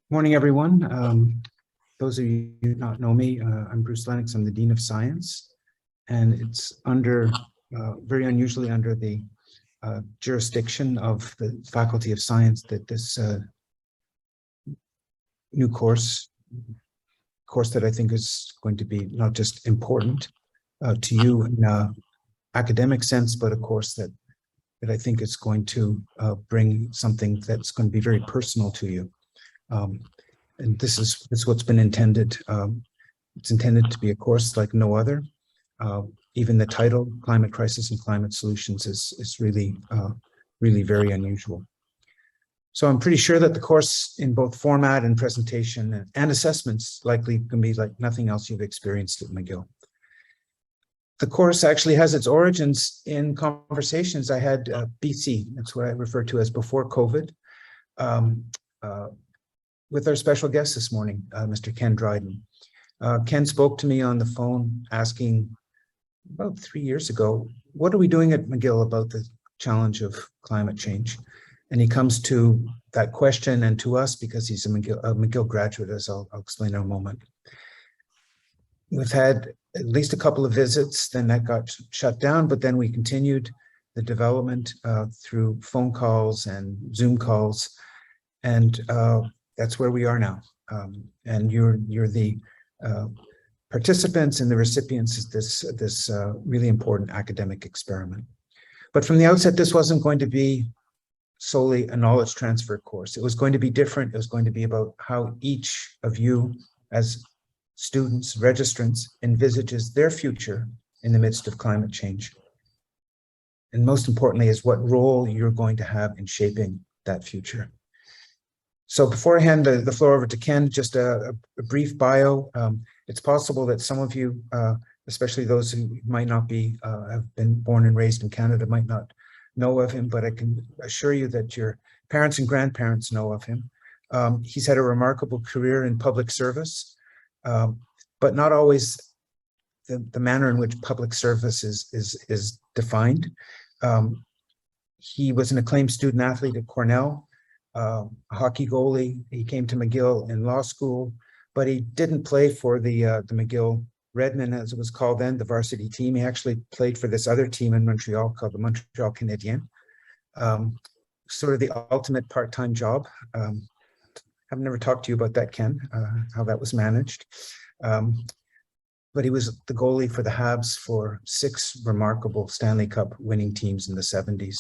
Morning, everyone. Those of you who do not know me, I'm Bruce Lennox. I'm the Dean of Science, and it's under, very unusually under the jurisdiction of the Faculty of Science that this new course that I think is going to be not just important to you in an academic sense, but a course that I think is going to bring something that's going to be very personal to you. And this is what's been intended. It's intended to be a course like no other. Even the title, Climate Crisis and Climate Solutions, is really, really very unusual. So I'm pretty sure that the course in both format and presentation and assessments likely can be like nothing else you've experienced at McGill. The course actually has its origins in conversations I had BC, that's what I refer to as before COVID, with our special guest this morning, Mr. Ken Dryden. Ken spoke to me on the phone asking about 3 years ago, what are we doing at McGill about the challenge of climate change? And he comes to that question and to us because he's a McGill graduate, as I'll explain in a moment. We've had at least a couple of visits, then that got shut down, but then we continued the development through phone calls and Zoom calls, and that's where we are now. And you're the participants and the recipients of this really important academic experiment. But from the outset, this wasn't going to be solely a knowledge transfer course. It was going to be different. It was going to be about how each of you as students, registrants, envisages their future in the midst of climate change. And most importantly is what role you're going to have in shaping that future. So before I hand the floor over to Ken, just a brief bio. It's possible that some of you, especially those who might not be, have been born and raised in Canada, might not know of him, but I can assure you that your parents and grandparents know of him. He's had a remarkable career in public service, but not always the manner in which public service is defined. He was an acclaimed student athlete at Cornell, a hockey goalie. He came to McGill in law school, but he didn't play for the McGill Redmen, as it was called then, the varsity team. He actually played for this other team in Montreal called the Montreal Canadiens. Sort of the ultimate part-time job. I've never talked to you about that, Ken, how that was managed. But he was the goalie for the Habs for 6 remarkable Stanley Cup winning teams in the 70s.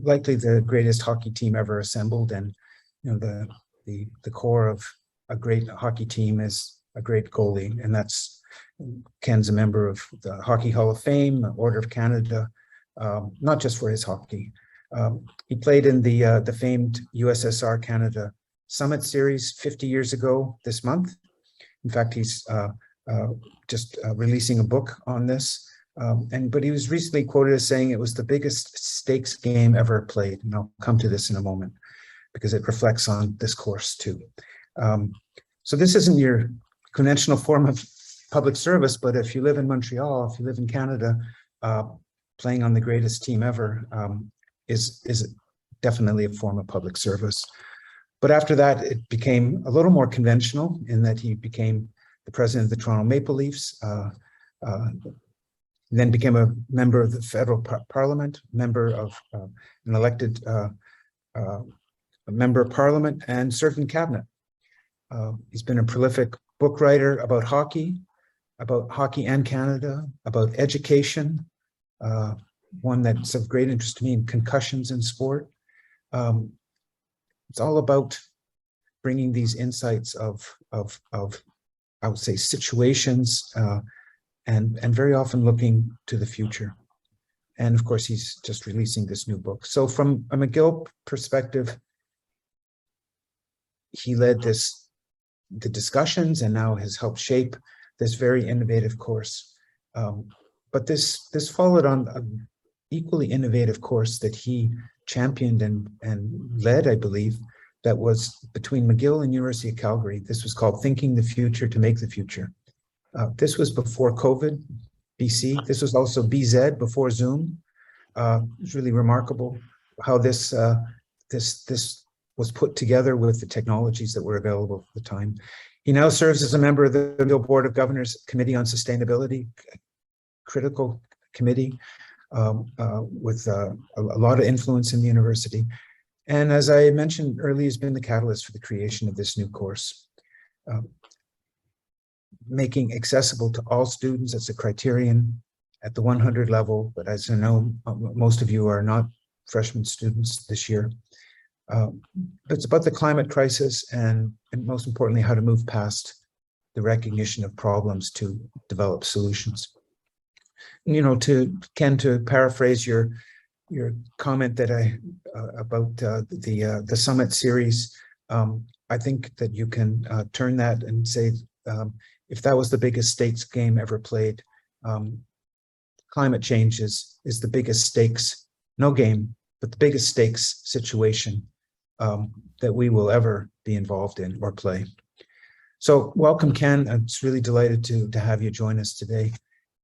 Likely the greatest hockey team ever assembled, and you know the core of a great hockey team is a great goalie, and that's Ken's a member of the Hockey Hall of Fame, Order of Canada, not just for his hockey. He played in the famed USSR Canada Summit Series 50 years ago this month. In fact, he's just releasing a book on this. But he was recently quoted as saying it was the biggest stakes game ever played. And I'll come to this in a moment because it reflects on this course too. So this isn't your conventional form of public service, but if you live in Montreal, if you live in Canada, playing on the greatest team ever is definitely a form of public service. But after that, it became a little more conventional in that he became the president of the Toronto Maple Leafs, then became a member of the federal parliament, member of an elected member of parliament, and served in cabinet. He's been a prolific book writer about hockey and Canada, about education, one that's of great interest to me in concussions in sport. It's all about bringing these insights of I would say situations, and very often looking to the future. And of course, he's just releasing this new book. So from a McGill perspective, he led the discussions and now has helped shape this very innovative course. But this followed on an equally innovative course that he championed and led, I believe, that was between McGill and University of Calgary. This was called Thinking the Future to Make the Future. This was before COVID, BC. This was also BZ, before Zoom. It's really remarkable how this was put together with the technologies that were available at the time. He now serves as a member of the McGill Board of Governors Committee on Sustainability, critical committee with a lot of influence in the university. And as I mentioned earlier, has been the catalyst for the creation of this new course. Making accessible to all students as a criterion at the 100 level, but as I know, most of you are not freshman students this year. It's about the climate crisis and most importantly, how to move past the recognition of problems to develop solutions. You know, to Ken, to paraphrase your comment that about the summit series, I think that you can turn that and say, if that was the biggest stakes game ever played, climate change is the biggest stakes, no game, but the biggest stakes situation that we will ever be involved in or play. So welcome, Ken. I'm just really delighted to have you join us today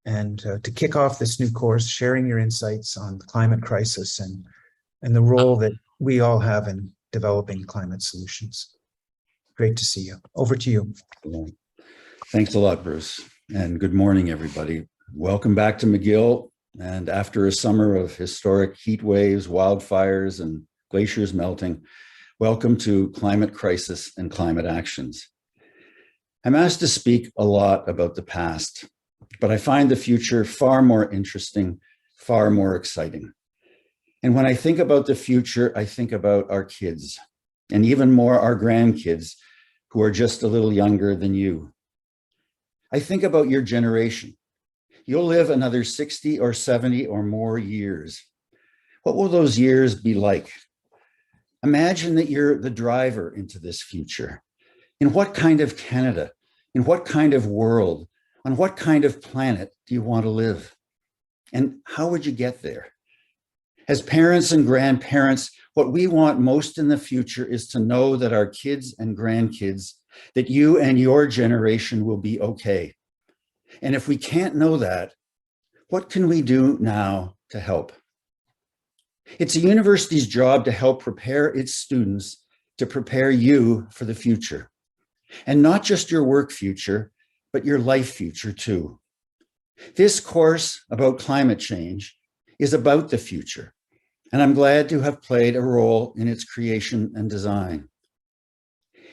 and to kick off this new course, sharing your insights on the climate crisis and the role that we all have in developing climate solutions. Great to see you. Over to you. Thanks a lot, Bruce. And good morning, everybody. Welcome back to McGill. And after a summer of historic heat waves, wildfires, and glaciers melting, welcome to Climate Crisis and Climate Actions. I'm asked to speak a lot about the past, but I find the future far more interesting, far more exciting. And when I think about the future, I think about our kids, and even more our grandkids, who are just a little younger than you. I think about your generation. You'll live another 60 or 70 or more years. What will those years be like? Imagine that you're the driver into this future. In what kind of Canada, in what kind of world, on what kind of planet do you want to live? And how would you get there? As parents and grandparents, what we want most in the future is to know that our kids and grandkids, that you and your generation will be okay. And if we can't know that, what can we do now to help? It's a university's job to help prepare its students to prepare you for the future. And not just your work future, but your life future too. This course about climate change is about the future, and I'm glad to have played a role in its creation and design.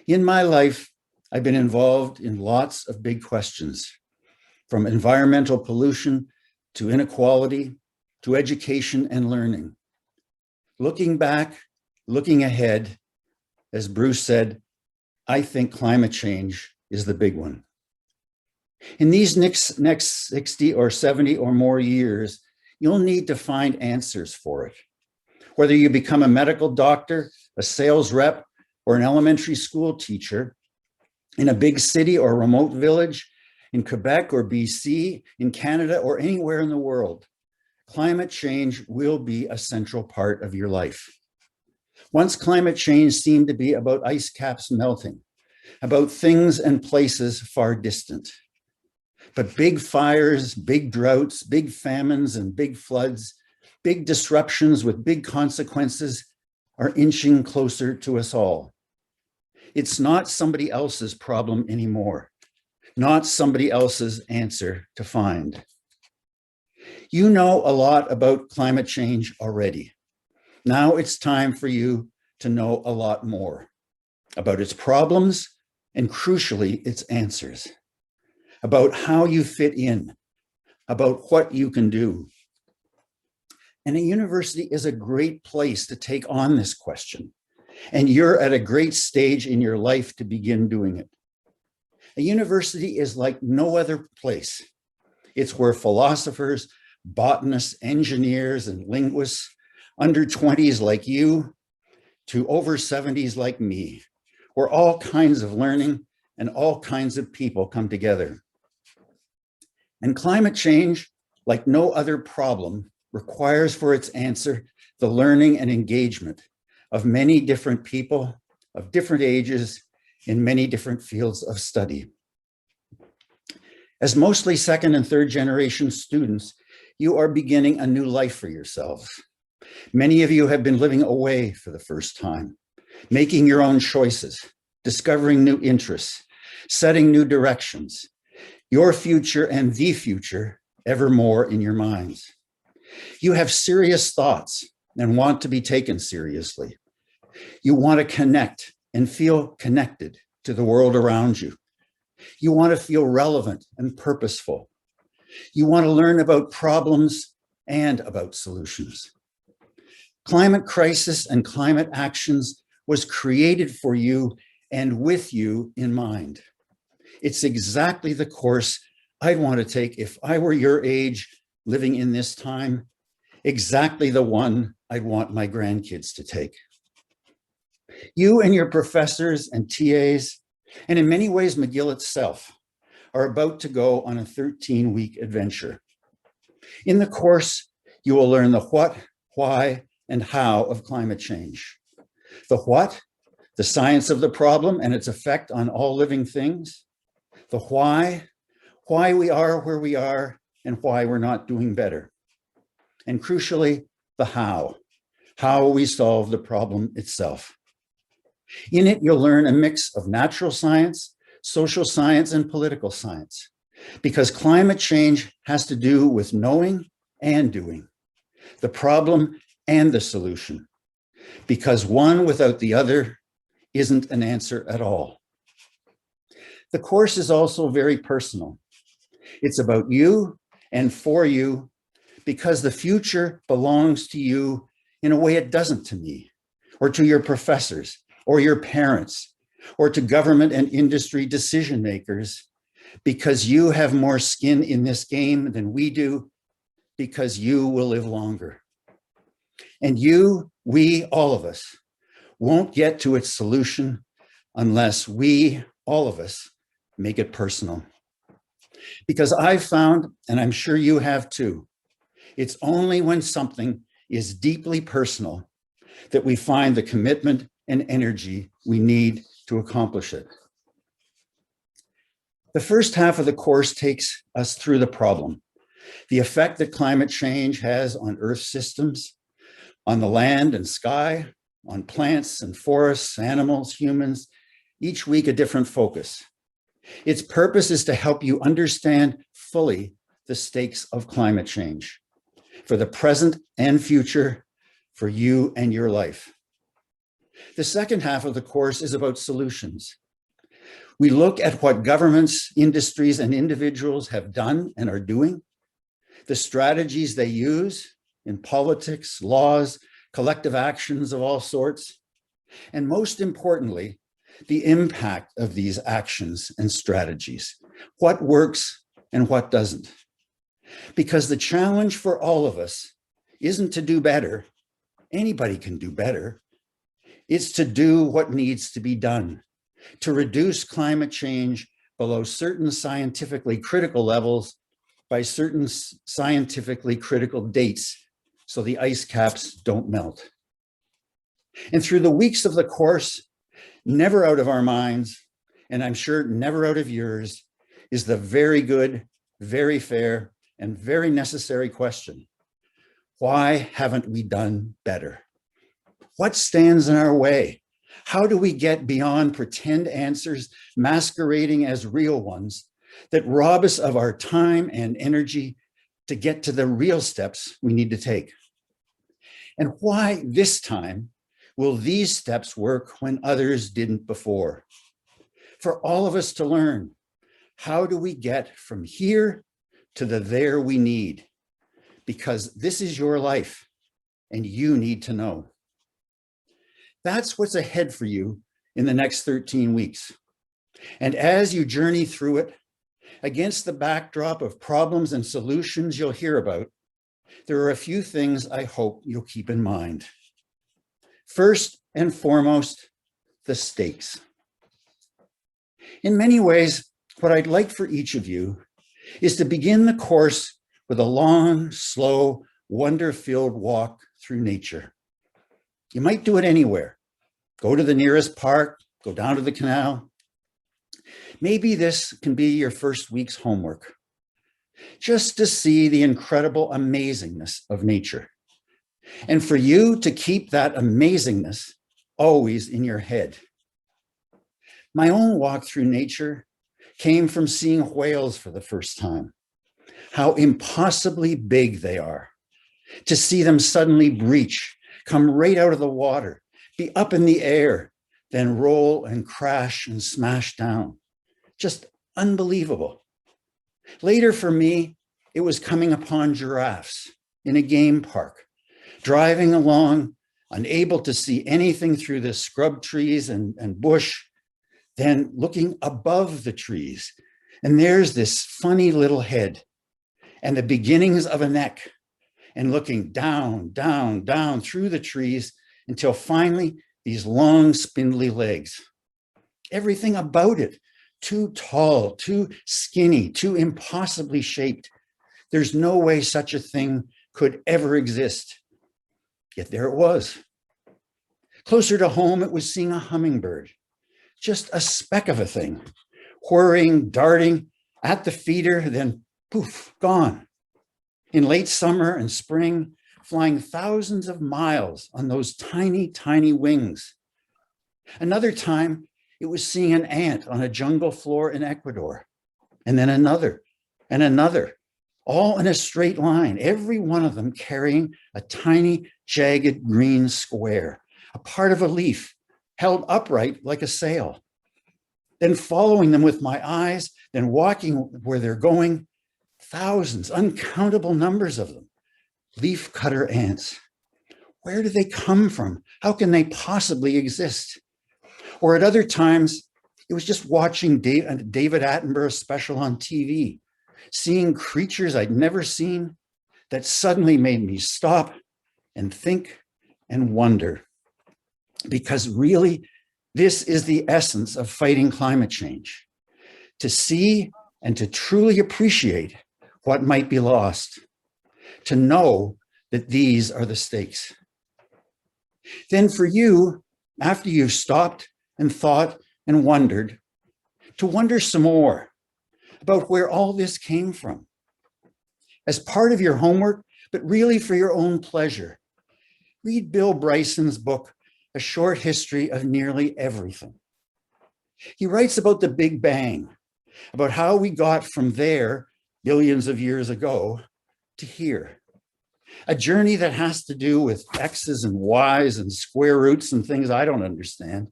In my life, I've been involved in lots of big questions, from environmental pollution to inequality to education and learning. Looking back, looking ahead, as Bruce said, I think climate change is the big one. In these next 60 or 70 or more years, you'll need to find answers for it. Whether you become a medical doctor, a sales rep, or an elementary school teacher, in a big city or remote village, in Quebec or BC, in Canada or anywhere in the world, climate change will be a central part of your life. Once climate change seemed to be about ice caps melting, about things and places far distant. But big fires, big droughts, big famines, and big floods, big disruptions with big consequences are inching closer to us all. It's not somebody else's problem anymore, not somebody else's answer to find. You know a lot about climate change already. Now it's time for you to know a lot more about its problems and, crucially, its answers, about how you fit in, about what you can do. And a university is a great place to take on this question. And you're at a great stage in your life to begin doing it. A university is like no other place. It's where philosophers, botanists, engineers, and linguists, under 20s like you to over 70s like me, where all kinds of learning and all kinds of people come together. And climate change, like no other problem, requires for its answer the learning and engagement of many different people of different ages in many different fields of study. As mostly second and third generation students, you are beginning a new life for yourselves. Many of you have been living away for the first time. making your own choices, discovering new interests, setting new directions, your future and the future evermore in your minds. You have serious thoughts and want to be taken seriously. You want to connect and feel connected to the world around you. You want to feel relevant and purposeful. You want to learn about problems and about solutions. Climate crisis and climate actions was created for you and with you in mind. It's exactly the course I'd want to take if I were your age, living in this time, exactly the one I'd want my grandkids to take. You and your professors and TAs, and in many ways McGill itself, are about to go on a 13-week adventure. In the course, you will learn the what, why, and how of climate change. The what, the science of the problem and its effect on all living things. The why we are where we are and why we're not doing better. And crucially, the how we solve the problem itself. In it, you'll learn a mix of natural science, social science, and political science, because climate change has to do with knowing and doing, the problem and the solution, because one without the other isn't an answer at all. The course is also very personal. It's about you and for you, because the future belongs to you in a way it doesn't to me, or to your professors, or your parents, or to government and industry decision makers, because you have more skin in this game than we do, because you will live longer. And we, all of us, won't get to its solution unless we, all of us, make it personal. Because I've found, and I'm sure you have too, it's only when something is deeply personal that we find the commitment and energy we need to accomplish it. The first half of the course takes us through the problem, the effect that climate change has on Earth systems, on the land and sky, on plants and forests, animals, humans, each week a different focus. Its purpose is to help you understand fully the stakes of climate change for the present and future, for you and your life. The second half of the course is about solutions. We look at what governments, industries, and individuals have done and are doing, the strategies they use in politics, laws, collective actions of all sorts, and most importantly, the impact of these actions and strategies, what works and what doesn't. Because the challenge for all of us isn't to do better. Anybody can do better. It's to do what needs to be done, to reduce climate change below certain scientifically critical levels by certain scientifically critical dates so the ice caps don't melt. And through the weeks of the course, never out of our minds, and I'm sure never out of yours, is the very good, very fair, and very necessary question. Why haven't we done better? What stands in our way? How do we get beyond pretend answers masquerading as real ones that rob us of our time and energy to get to the real steps we need to take? And why this time will these steps work when others didn't before? For all of us to learn, how do we get from here to the there we need? Because this is your life and you need to know. That's what's ahead for you in the next 13 weeks. And as you journey through it, against the backdrop of problems and solutions you'll hear about, there are a few things I hope you'll keep in mind. First and foremost, the stakes. In many ways, what I'd like for each of you is to begin the course with a long, slow, wonder-filled walk through nature. You might do it anywhere. Go to the nearest park, go down to the canal. Maybe this can be your first week's homework, just to see the incredible amazingness of nature. And for you to keep that amazingness always in your head. My own walk through nature came from seeing whales for the first time. How impossibly big they are. To see them suddenly breach, come right out of the water, be up in the air, then roll and crash and smash down. Just unbelievable. Later for me, it was coming upon giraffes in a game park, driving along, unable to see anything through the scrub trees and bush, then looking above the trees. And there's this funny little head and the beginnings of a neck, and looking down, down, down through the trees until finally these long, spindly legs. Everything about it, too tall, too skinny, too impossibly shaped. There's no way such a thing could ever exist. Yet there it was. Closer to home, it was seeing a hummingbird, just a speck of a thing, whirring, darting at the feeder, then poof, gone. In late summer and spring, flying thousands of miles on those tiny, tiny wings. Another time, it was seeing an ant on a jungle floor in Ecuador, and then another, and another, all in a straight line, every one of them carrying a tiny, jagged green square, a part of a leaf, held upright like a sail. Then following them with my eyes, then walking where they're going, thousands, uncountable numbers of them, leaf cutter ants. Where do they come from? How can they possibly exist? Or at other times, it was just watching David Attenborough's special on TV, seeing creatures I'd never seen that suddenly made me stop and think and wonder. Because really, this is the essence of fighting climate change, to see and to truly appreciate what might be lost, to know that these are the stakes. Then for you, after you've stopped and thought and wondered, to wonder some more about where all this came from. As part of your homework, but really for your own pleasure, read Bill Bryson's book, A Short History of Nearly Everything. He writes about the Big Bang, about how we got from there billions of years ago to here. A journey that has to do with X's and Y's and square roots and things I don't understand,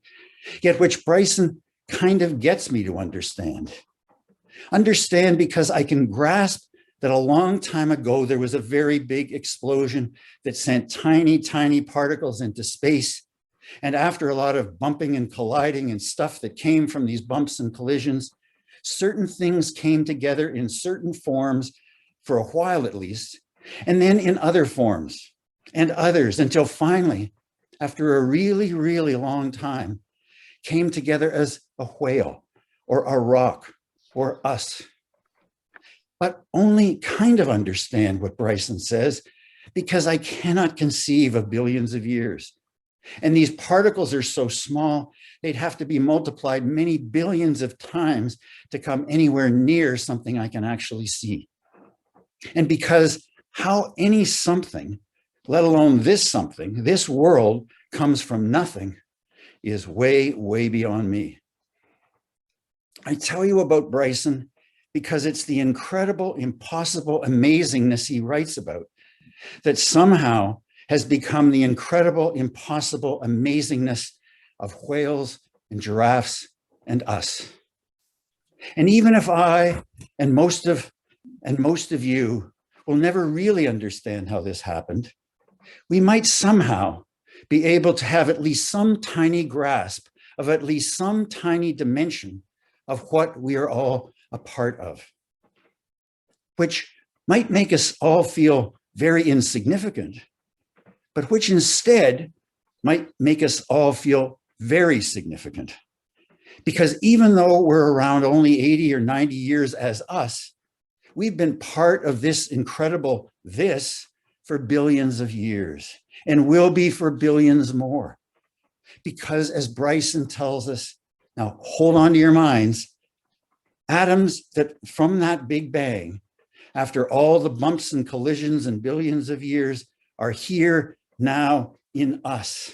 yet which Bryson kind of gets me to understand. Understand because I can grasp that a long time ago, there was a very big explosion that sent tiny, tiny particles into space. And after a lot of bumping and colliding and stuff that came from these bumps and collisions, certain things came together in certain forms for a while at least, and then in other forms and others until finally, after a really, really long time, came together as a whale or a rock or us. But only kind of understand what Bryson says because I cannot conceive of billions of years. And these particles are so small, they'd have to be multiplied many billions of times to come anywhere near something I can actually see. And because how any something, let alone this something, this world comes from nothing, is way, way beyond me. I tell you about Bryson because it's the incredible, impossible amazingness he writes about that somehow has become the incredible, impossible amazingness of whales and giraffes and us. And even if I and most of you will never really understand how this happened, we might somehow be able to have at least some tiny grasp of at least some tiny dimension of what we are all a part of, which might make us all feel very insignificant, but which instead might make us all feel very significant. Because even though we're around only 80 or 90 years as us, we've been part of this incredible this for billions of years and will be for billions more. Because as Bryson tells us, now hold on to your minds, atoms that from that Big Bang, after all the bumps and collisions and billions of years, are here now in us.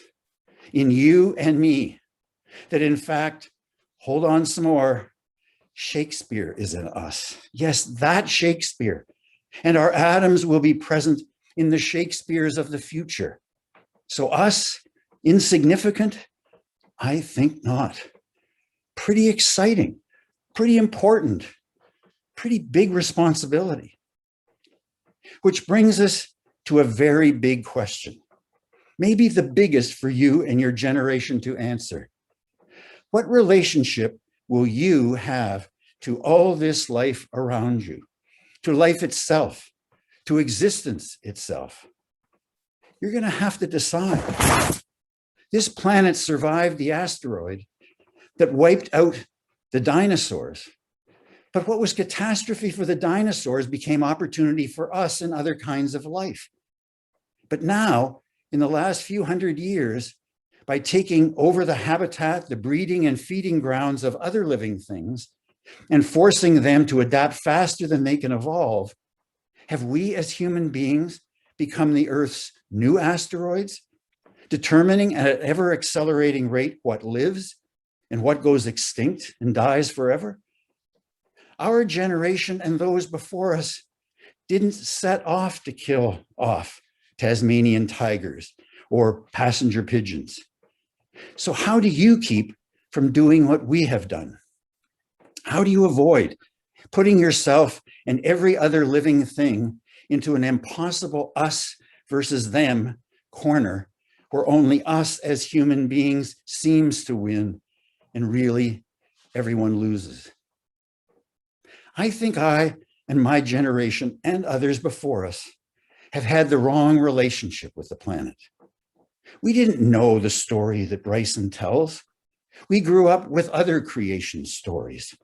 in you and me, that in fact, hold on some more, Shakespeare is in us. Yes, that Shakespeare. And our atoms will be present in the Shakespeares of the future. So us, insignificant? I think not. Pretty exciting, pretty important, pretty big responsibility. Which brings us to a very big question, maybe the biggest for you and your generation to answer. What relationship will you have to all this life around you, to life itself, to existence itself? You're going to have to decide. This planet survived the asteroid that wiped out the dinosaurs. But what was catastrophe for the dinosaurs became opportunity for us and other kinds of life. But now, in the last few hundred years, by taking over the habitat, the breeding and feeding grounds of other living things, and forcing them to adapt faster than they can evolve, have we as human beings become the Earth's new asteroids, determining at an ever accelerating rate what lives and what goes extinct and dies forever? Our generation and those before us didn't set off to kill off Tasmanian tigers or passenger pigeons. So how do you keep from doing what we have done? How do you avoid putting yourself and every other living thing into an impossible us versus them corner where only us as human beings seems to win and really everyone loses? I think I and my generation and others before us have had the wrong relationship with the planet. We didn't know the story that Bryson tells. We grew up with other creation stories.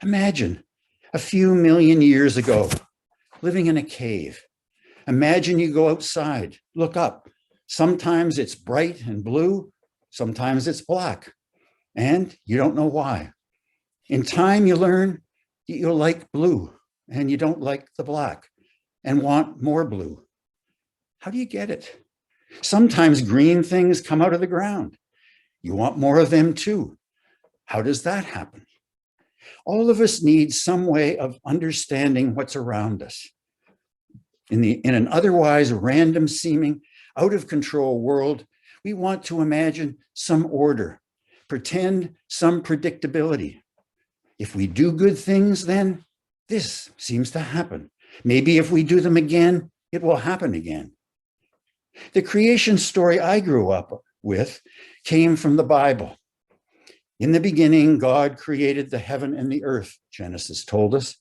Imagine a few million years ago, living in a cave. Imagine you go outside, look up. Sometimes it's bright and blue, sometimes it's black, and you don't know why. In time, you learn that you like blue and you don't like the black and want more blue. How do you get it? Sometimes green things come out of the ground. You want more of them too. How does that happen? All of us need some way of understanding what's around us. In an otherwise random seeming, out of control world, we want to imagine some order, pretend some predictability. If we do good things, then this seems to happen. Maybe if we do them again, it will happen again. The creation story I grew up with came from the Bible. In the beginning, God created the heaven and the earth, Genesis told us,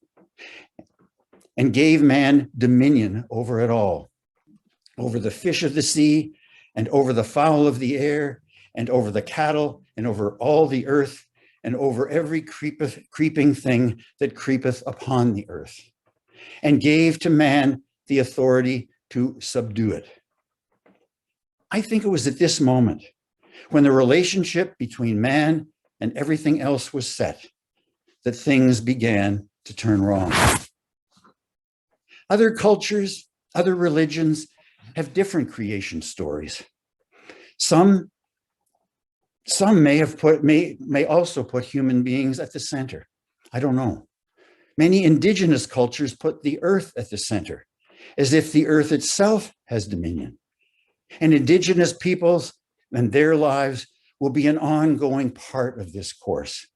and gave man dominion over it all, over the fish of the sea, and over the fowl of the air, and over the cattle, and over all the earth, and over every creeping thing that creepeth upon the earth, and gave to man the authority to subdue it. I think it was at this moment, when the relationship between man and everything else was set, that things began to turn wrong. Other cultures, other religions have different creation stories. Some may also put human beings at the center. I don't know. Many indigenous cultures put the earth at the center, as if the earth itself has dominion. And indigenous peoples and their lives will be an ongoing part of this course.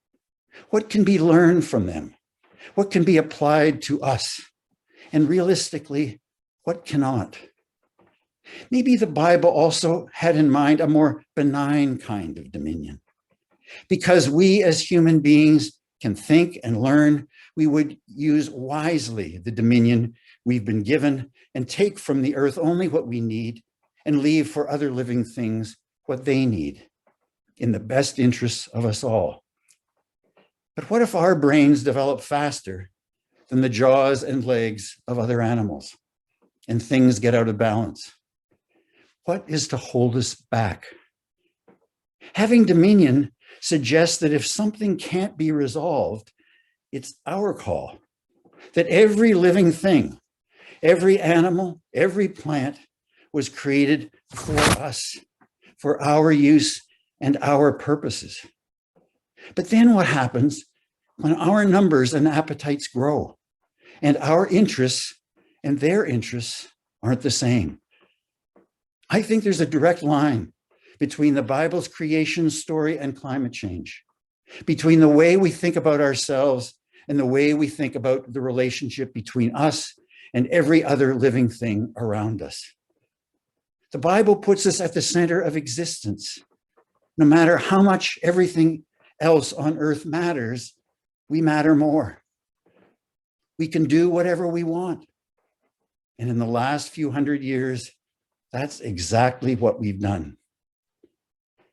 What can be learned from them? What can be applied to us? And realistically, what cannot? Maybe the Bible also had in mind a more benign kind of dominion. Because we as human beings can think and learn, we would use wisely the dominion we've been given and take from the earth only what we need and leave for other living things what they need in the best interests of us all. But what if our brains develop faster than the jaws and legs of other animals and things get out of balance? What is to hold us back? Having dominion suggests that if something can't be resolved, it's our call. That every living thing, every animal, every plant was created for us, for our use and our purposes. But then what happens when our numbers and appetites grow and our interests and their interests aren't the same? I think there's a direct line between the Bible's creation story and climate change, between the way we think about ourselves and the way we think about the relationship between us and every other living thing around us. The Bible puts us at the center of existence. No matter how much everything else on earth matters, we matter more. We can do whatever we want. And in the last few hundred years, that's exactly what we've done.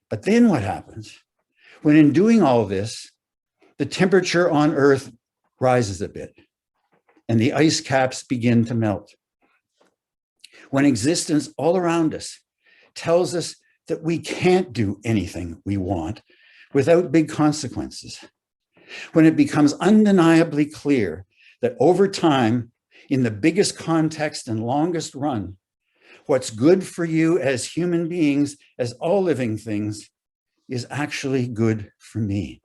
But then what happens? When in doing all this, the temperature on Earth rises a bit and the ice caps begin to melt. When existence all around us tells us that we can't do anything we want without big consequences. When it becomes undeniably clear that over time, in the biggest context and longest run, what's good for you as human beings, as all living things, is actually good for me.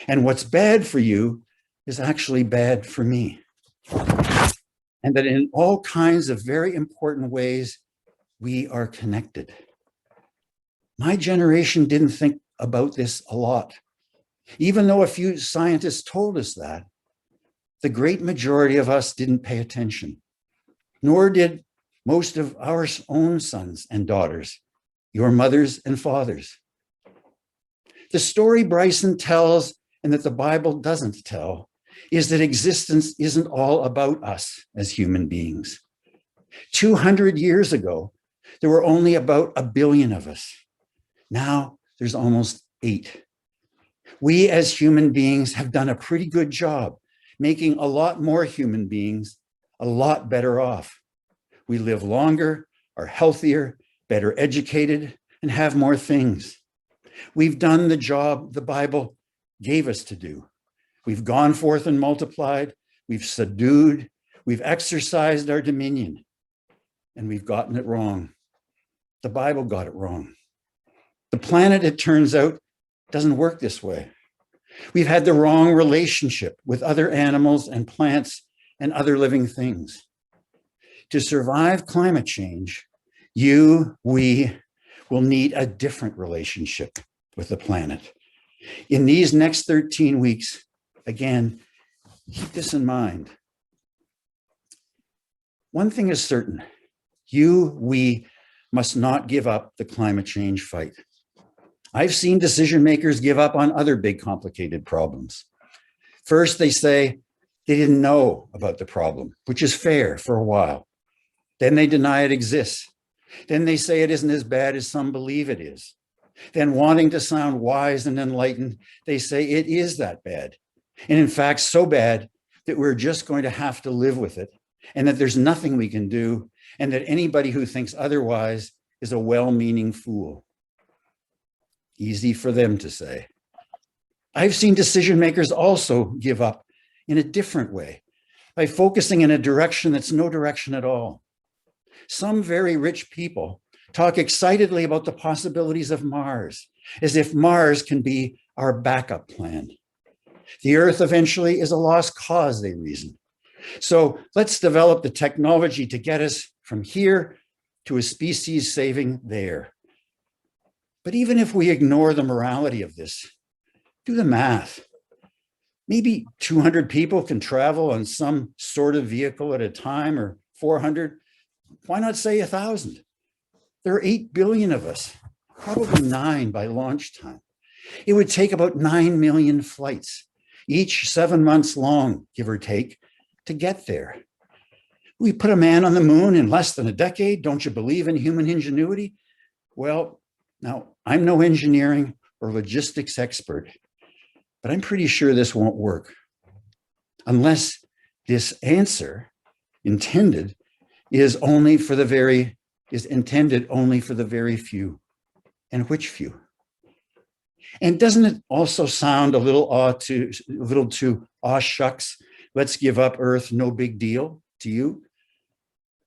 And what's bad for you is actually bad for me. And that in all kinds of very important ways, we are connected. My generation didn't think about this a lot. Even though a few scientists told us that, the great majority of us didn't pay attention, nor did most of our own sons and daughters, your mothers and fathers. The story Bryson tells, and that the Bible doesn't tell, is that existence isn't all about us as human beings. 200 years ago, there were only about 1 billion of us. Now there's almost 8. We as human beings have done a pretty good job making a lot more human beings a lot better off. We live longer, are healthier, better educated, and have more things. We've done the job the Bible gave us to do. We've gone forth and multiplied, we've subdued, we've exercised our dominion, and we've gotten it wrong. The Bible got it wrong. The planet, it turns out, doesn't work this way. We've had the wrong relationship with other animals and plants and other living things. To survive climate change, we will need a different relationship with the planet. In these next 13 weeks, again, keep this in mind. One thing is certain, we must not give up the climate change fight. I've seen decision makers give up on other big complicated problems. First, they say they didn't know about the problem, which is fair for a while. Then they deny it exists. Then they say it isn't as bad as some believe it is. Then, wanting to sound wise and enlightened, they say it is that bad. And in fact, so bad that we're just going to have to live with it, and that there's nothing we can do, and that anybody who thinks otherwise is a well-meaning fool. Easy for them to say. I've seen decision makers also give up in a different way, by focusing in a direction that's no direction at all. Some very rich people talk excitedly about the possibilities of Mars, as if Mars can be our backup plan. The Earth eventually is a lost cause, they reason. So let's develop the technology to get us from here to a species saving there. But even if we ignore the morality of this, do the math. Maybe 200 people can travel on some sort of vehicle at a time, or 400. Why not say 1,000? There are 8 billion of us, probably 9 by launch time. It would take about 9 million flights, each 7 months long, give or take, to get there. We put a man on the moon in less than a decade. Don't you believe in human ingenuity? Well, now, I'm no engineering or logistics expert, but I'm pretty sure this won't work unless this answer intended is intended only for the very few. And which few? And doesn't it also sound a little too aw shucks, let's give up Earth, no big deal to you?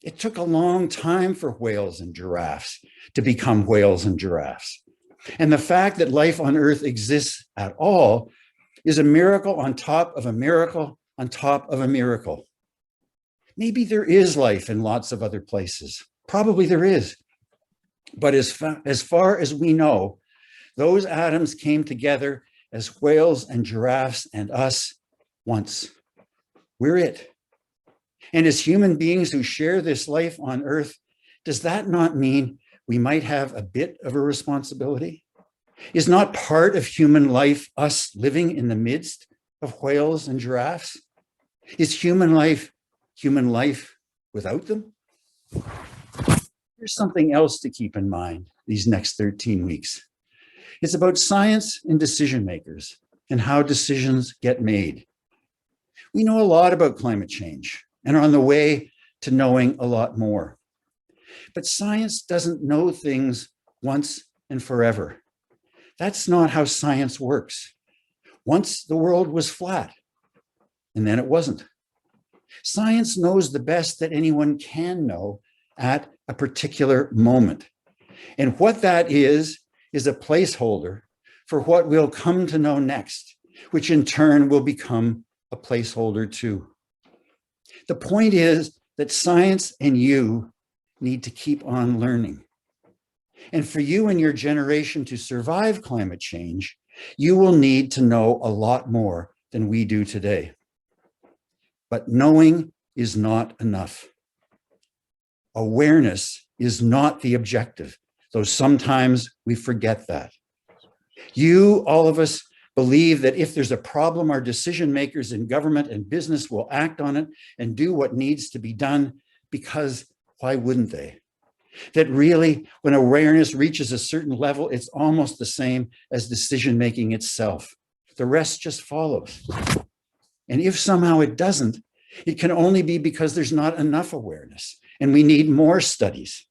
It took a long time for whales and giraffes to become whales and giraffes. And the fact that life on Earth exists at all is a miracle on top of a miracle on top of a miracle. Maybe there is life in lots of other places. Probably there is. But as far as we know, those atoms came together as whales and giraffes and us once. We're it. And as human beings who share this life on Earth, does that not mean we might have a bit of a responsibility? Is not part of human life us living in the midst of whales and giraffes? Is human life without them? There's something else to keep in mind these next 13 weeks. It's about science and decision makers and how decisions get made. We know a lot about climate change and are on the way to knowing a lot more. But science doesn't know things once and forever. That's not how science works. Once the world was flat, and then it wasn't. Science knows the best that anyone can know at a particular moment. And what that is a placeholder for what we'll come to know next, which in turn will become a placeholder too. The point is that science and you need to keep on learning. And for you and your generation to survive climate change, you will need to know a lot more than we do today. But knowing is not enough. Awareness is not the objective, though sometimes we forget that. You, all of us, believe that if there's a problem, our decision makers in government and business will act on it and do what needs to be done, because why wouldn't they? That really, when awareness reaches a certain level, it's almost the same as decision-making itself. The rest just follows. And if somehow it doesn't, it can only be because there's not enough awareness and we need more studies.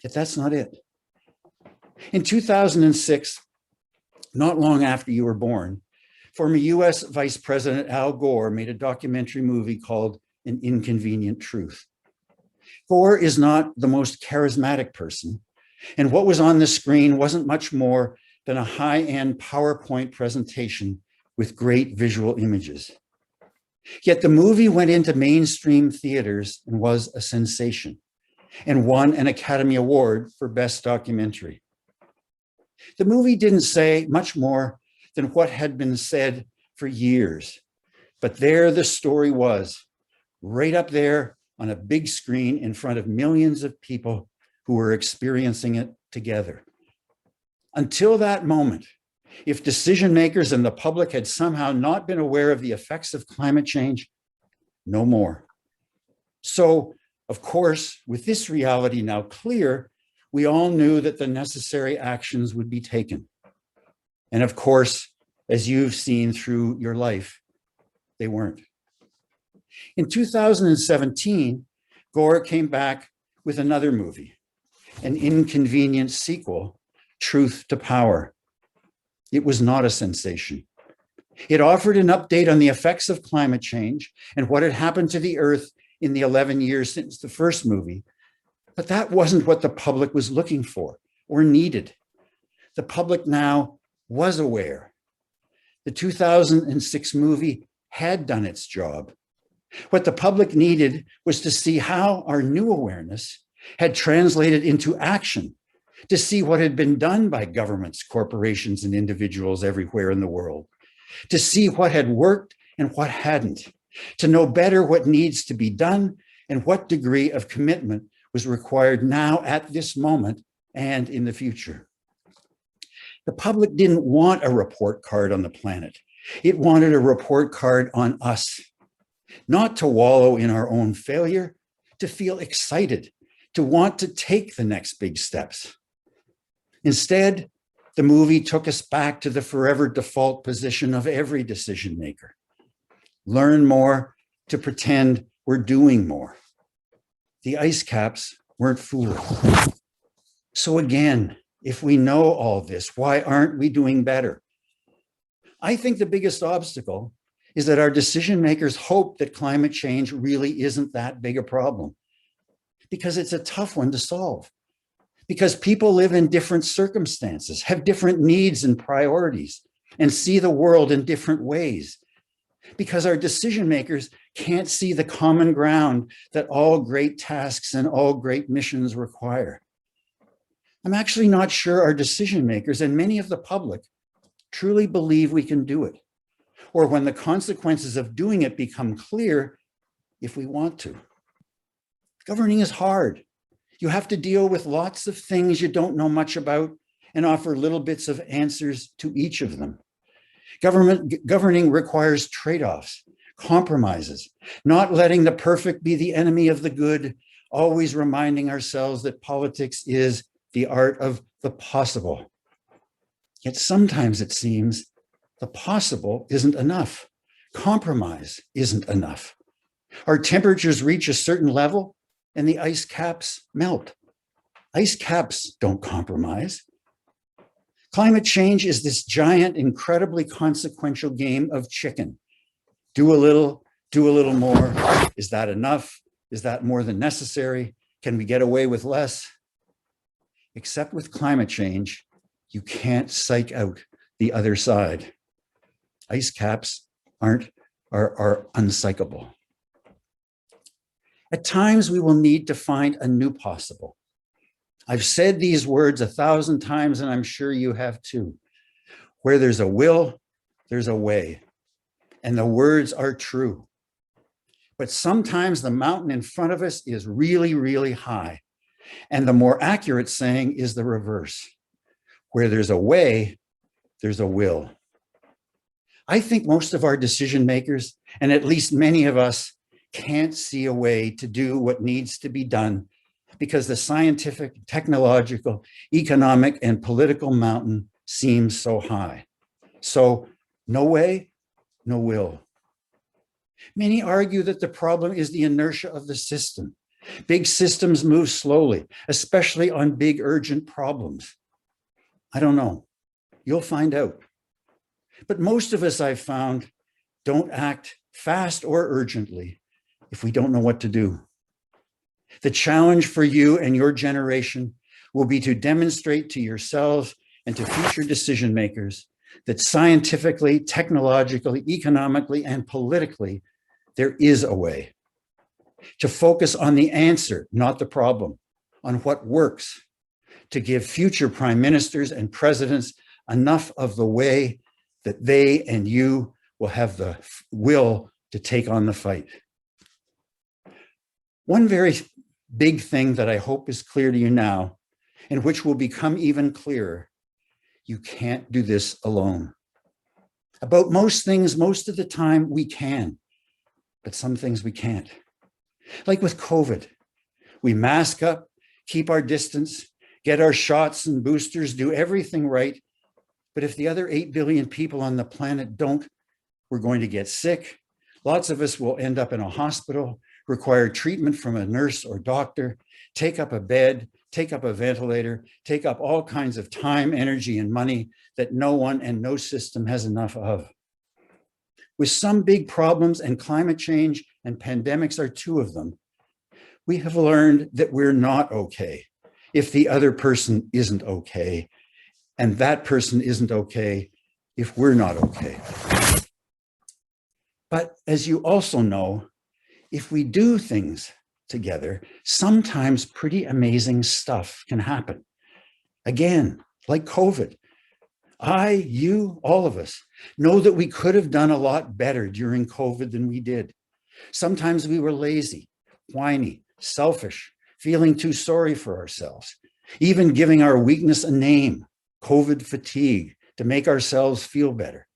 Yet that's not it. In 2006, not long after you were born, former US Vice President Al Gore made a documentary movie called An Inconvenient Truth. Gore is not the most charismatic person, and what was on the screen wasn't much more than a high-end PowerPoint presentation with great visual images. Yet the movie went into mainstream theaters and was a sensation and won an Academy Award for Best Documentary. The movie didn't say much more than what had been said for years, but there the story was, right up there on a big screen in front of millions of people who were experiencing it together. Until that moment, if decision makers and the public had somehow not been aware of the effects of climate change, no more. So, of course, with this reality now clear, we all knew that the necessary actions would be taken. And of course, as you've seen through your life, they weren't. In 2017, Gore came back with another movie, an inconvenient sequel, Truth to Power. It was not a sensation. It offered an update on the effects of climate change and what had happened to the Earth in the 11 years since the first movie. But that wasn't what the public was looking for or needed. The public now was aware. The 2006 movie had done its job. What the public needed was to see how our new awareness had translated into action, to see what had been done by governments, corporations, and individuals everywhere in the world, to see what had worked and what hadn't, to know better what needs to be done and what degree of commitment was required now at this moment and in the future. The public didn't want a report card on the planet. It wanted a report card on us, not to wallow in our own failure, to feel excited, to want to take the next big steps. Instead, the movie took us back to the forever default position of every decision maker. Learn more to pretend we're doing more. The ice caps weren't foolish. So again, if we know all this, why aren't we doing better? I think the biggest obstacle is that our decision makers hope that climate change really isn't that big a problem, because it's a tough one to solve. because people live in different circumstances, have different needs and priorities, and see the world in different ways. Because our decision makers can't see the common ground that all great tasks and all great missions require. I'm actually not sure our decision makers and many of the public truly believe we can do it, or when the consequences of doing it become clear, if we want to. Governing is hard. You have to deal with lots of things you don't know much about and offer little bits of answers to each of them. Governing requires trade-offs, compromises, not letting the perfect be the enemy of the good, always reminding ourselves that politics is the art of the possible. Yet sometimes it seems the possible isn't enough. Compromise isn't enough. Our temperatures reach a certain level and the ice caps melt. Ice caps don't compromise. Climate change is this giant, incredibly consequential game of chicken. Do a little more. Is that enough? Is that more than necessary? Can we get away with less? Except with climate change, you can't psych out the other side. Ice caps are unpsychable. At times, we will need to find a new possible. I've said these words 1,000 times, and I'm sure you have too. Where there's a will, there's a way. And the words are true. But sometimes the mountain in front of us is really, really high. And the more accurate saying is the reverse. Where there's a way, there's a will. I think most of our decision makers, and at least many of us, can't see a way to do what needs to be done because the scientific, technological, economic, and political mountain seems so high. So no way, no will. Many argue that the problem is the inertia of the system. Big systems move slowly, especially on big urgent problems. I don't know. You'll find out. But most of us, I've found, don't act fast or urgently if we don't know what to do. The challenge for you and your generation will be to demonstrate to yourselves and to future decision makers that scientifically, technologically, economically, and politically, there is a way. To focus on the answer, not the problem, on what works, to give future prime ministers and presidents enough of the way that they and you will have the will to take on the fight. One very big thing that I hope is clear to you now, and which will become even clearer, you can't do this alone. About most things, most of the time we can, but some things we can't. Like with COVID, we mask up, keep our distance, get our shots and boosters, do everything right. But if the other 8 billion people on the planet don't, we're going to get sick. Lots of us will end up in a hospital, require treatment from a nurse or doctor, take up a bed, take up a ventilator, take up all kinds of time, energy, and money that no one and no system has enough of. With some big problems, and climate change and pandemics are two of them, we have learned that we're not okay if the other person isn't okay, and that person isn't okay if we're not okay. But as you also know, if we do things together, sometimes pretty amazing stuff can happen. Again, like COVID. You, all of us, know that we could have done a lot better during COVID than we did. Sometimes we were lazy, whiny, selfish, feeling too sorry for ourselves, even giving our weakness a name, COVID fatigue, to make ourselves feel better.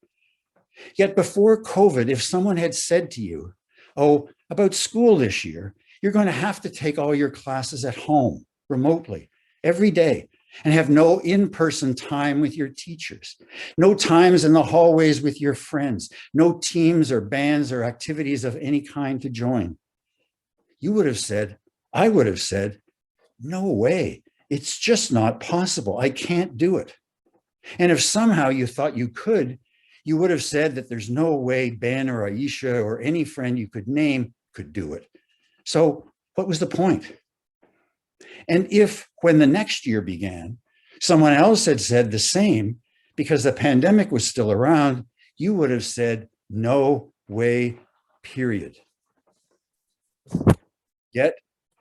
Yet before COVID, if someone had said to you, oh, about school this year, you're going to have to take all your classes at home, remotely, every day, and have no in-person time with your teachers, no times in the hallways with your friends, no teams or bands or activities of any kind to join. You would have said, I would have said, no way, it's just not possible. I can't do it. And if somehow you thought you could, you would have said that there's no way Ben or Aisha or any friend you could name could do it. So what was the point? And if, when the next year began, someone else had said the same because the pandemic was still around, you would have said, no way, period. Yet,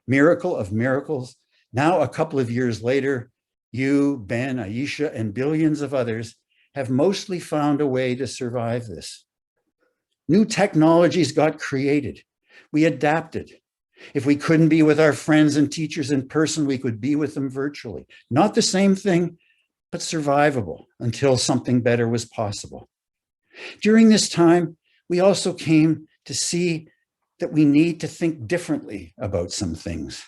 miracle of miracles, now a couple of years later, you, Ben, Aisha, and billions of others have mostly found a way to survive this. New technologies got created. We adapted. If we couldn't be with our friends and teachers in person, we could be with them virtually. Not the same thing, but survivable until something better was possible. During this time, we also came to see that we need to think differently about some things,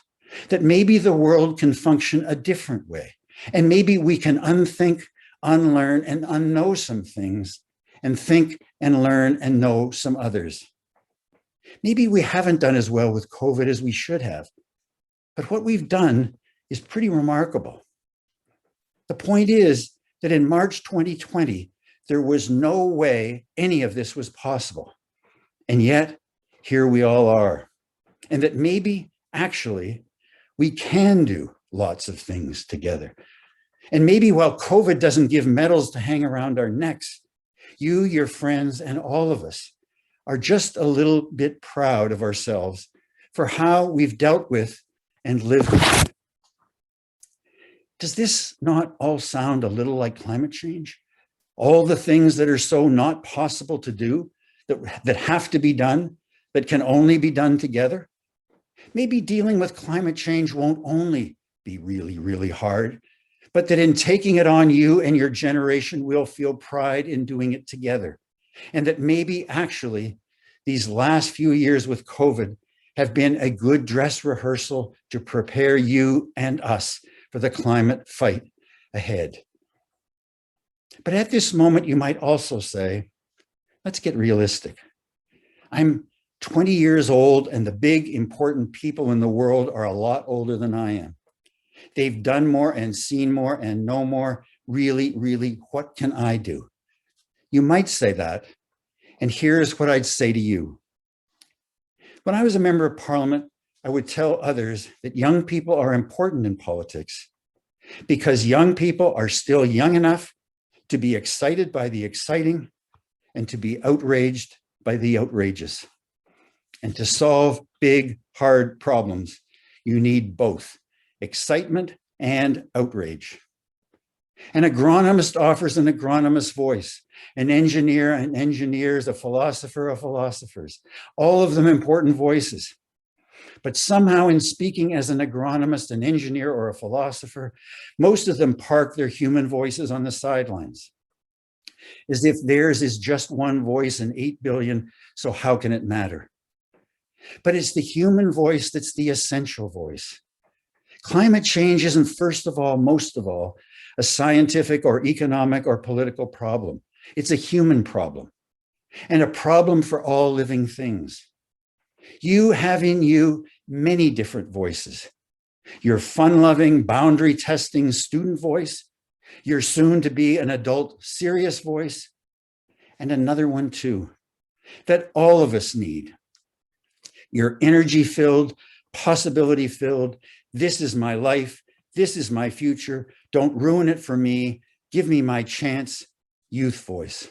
that maybe the world can function a different way, and maybe we can unthink, unlearn, and unknow some things, and think and learn and know some others. Maybe we haven't done as well with COVID as we should have, but what we've done is pretty remarkable. The point is that in March 2020, there was no way any of this was possible. And yet, here we all are. And that maybe, actually, we can do lots of things together. And maybe while COVID doesn't give medals to hang around our necks, you, your friends, and all of us are just a little bit proud of ourselves for how we've dealt with and lived with it. Does this not all sound a little like climate change? All the things that are so not possible to do, that have to be done, that can only be done together? Maybe dealing with climate change won't only be really, really hard, but that in taking it on, you and your generation will feel pride in doing it together. And that maybe actually these last few years with COVID have been a good dress rehearsal to prepare you and us for the climate fight ahead. But at this moment, you might also say, let's get realistic. I'm 20 years old, and the big, important people in the world are a lot older than I am. They've done more and seen more and know more. Really, really, what can I do? You might say that, and here's what I'd say to you. When I was a member of Parliament, I would tell others that young people are important in politics because young people are still young enough to be excited by the exciting and to be outraged by the outrageous. And to solve big, hard problems, you need both excitement and outrage. An agronomist offers an agronomist's voice, an engineers, a philosopher of philosophers, all of them important voices. But somehow in speaking as an agronomist, an engineer, or a philosopher, most of them park their human voices on the sidelines, as if theirs is just one voice in 8 billion, so how can it matter? But it's the human voice that's the essential voice. Climate change isn't first of all, most of all, a scientific or economic or political problem. It's a human problem, and a problem for all living things. You have in you many different voices. Your fun-loving, boundary-testing student voice, your soon-to-be an adult serious voice, and another one too, that all of us need. Your energy-filled, possibility-filled, this is my life, this is my future, don't ruin it for me, give me my chance, youth voice.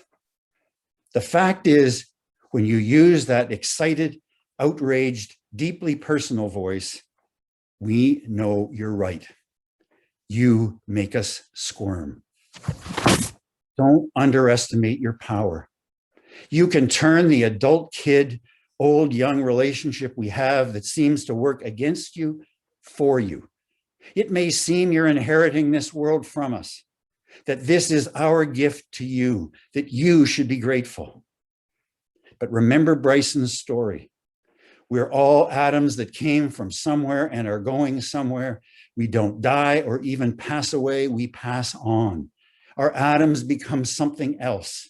The fact is, when you use that excited, outraged, deeply personal voice, we know you're right. You make us squirm. Don't underestimate your power. You can turn the adult-kid, old-young relationship we have that seems to work against you for you. It may seem you're inheriting this world from us, that this is our gift to you, that you should be grateful. But remember Bryson's story. We're all atoms that came from somewhere and are going somewhere. We don't die or even pass away, we pass on. Our atoms become something else.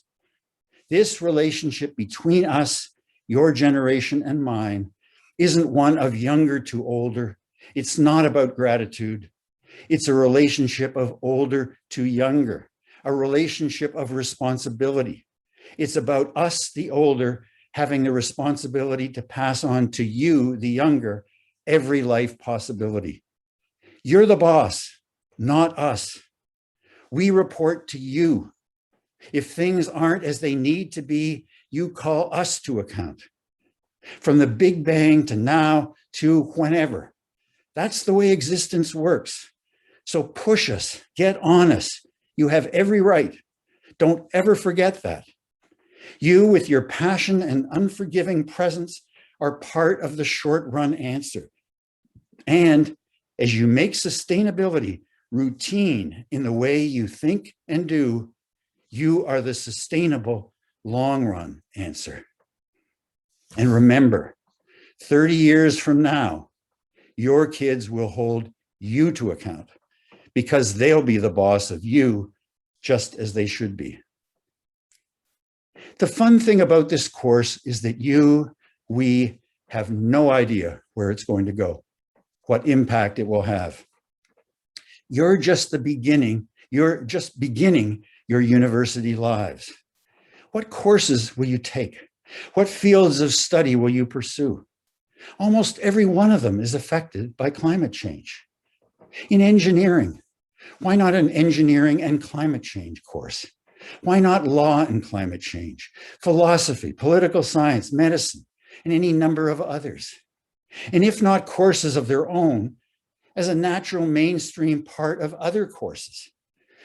This relationship between us, your generation and mine, isn't one of younger to older. It's not about gratitude. It's a relationship of older to younger, a relationship of responsibility. It's about us, the older, having the responsibility to pass on to you, the younger, every life possibility. You're the boss, not us. We report to you. If things aren't as they need to be, you call us to account. From the Big Bang to now to whenever. That's the way existence works. So push us, get on us. You have every right. Don't ever forget that. You, with your passion and unforgiving presence, are part of the short-run answer. And as you make sustainability routine in the way you think and do, you are the sustainable long-run answer. And remember, 30 years from now, your kids will hold you to account because they'll be the boss of you just as they should be. The fun thing about this course is that we have no idea where it's going to go, what impact it will have. You're just beginning your university lives. What courses will you take? What fields of study will you pursue? Almost every one of them is affected by climate change. In engineering, why not an engineering and climate change course? Why not law and climate change, philosophy, political science, medicine, and any number of others? And if not courses of their own, as a natural mainstream part of other courses,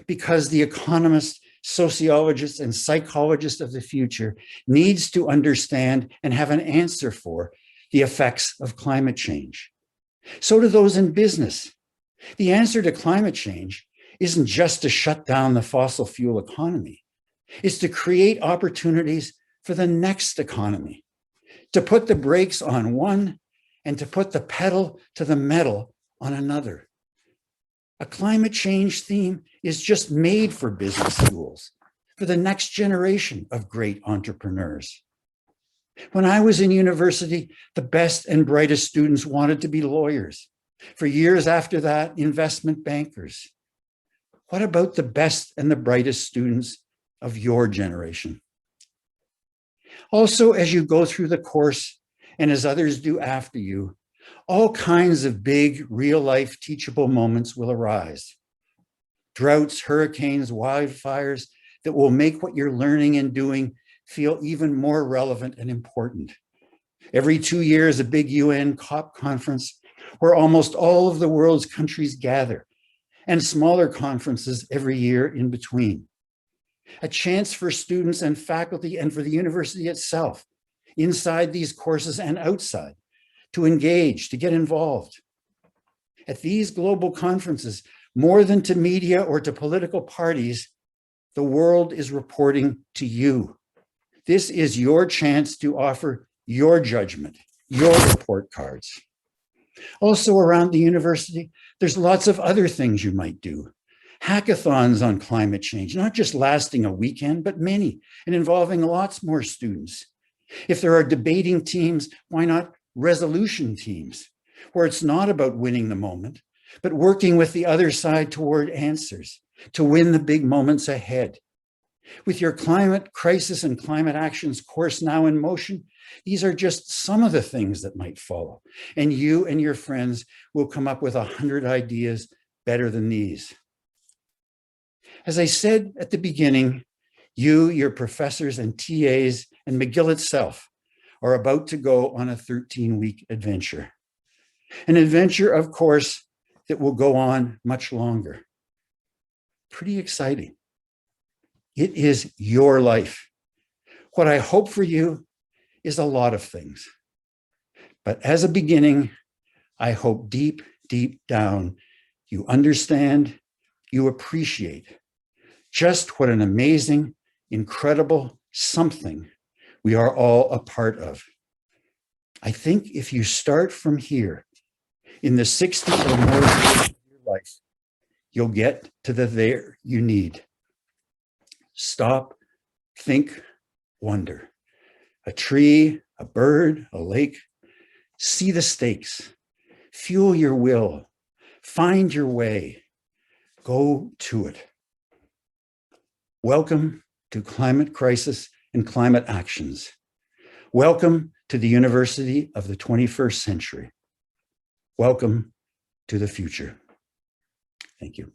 because the economist, sociologist, and psychologist of the future needs to understand and have an answer for the effects of climate change. So do those in business. The answer to climate change isn't just to shut down the fossil fuel economy. It's to create opportunities for the next economy, to put the brakes on one and to put the pedal to the metal on another. A climate change theme is just made for business schools, for the next generation of great entrepreneurs. When I was in university, the best and brightest students wanted to be lawyers. For years after that, investment bankers. What about the best and the brightest students of your generation? Also, as you go through the course, and as others do after you, all kinds of big, real-life teachable moments will arise. Droughts, hurricanes, wildfires that will make what you're learning and doing feel even more relevant and important. Every 2 years, a big UN COP conference where almost all of the world's countries gather, and smaller conferences every year in between. A chance for students and faculty and for the university itself, inside these courses and outside, to engage, to get involved. At these global conferences, more than to media or to political parties, the world is reporting to you. This is your chance to offer your judgment, your report cards. Also around the university, there's lots of other things you might do. Hackathons on climate change, not just lasting a weekend, but many, and involving lots more students. If there are debating teams, why not resolution teams, where it's not about winning the moment, but working with the other side toward answers, to win the big moments ahead. With your climate crisis and climate actions course now in motion, these are just some of the things that might follow. And you and your friends will come up with 100 ideas better than these. As I said at the beginning, you, your professors and TAs, and McGill itself are about to go on a 13-week adventure. An adventure, of course, that will go on much longer. Pretty exciting. It is your life. What I hope for you is a lot of things. But as a beginning, I hope deep, deep down, you understand, you appreciate just what an amazing, incredible something we are all a part of. I think if you start from here, in the 60 or more years of your life, you'll get to the there you need. Stop, think, wonder. A tree, a bird, a lake. See the stakes. Fuel your will. Find your way. Go to it. Welcome to Climate Crisis and Climate Actions. Welcome to the University of the 21st Century. Welcome to the future. Thank you.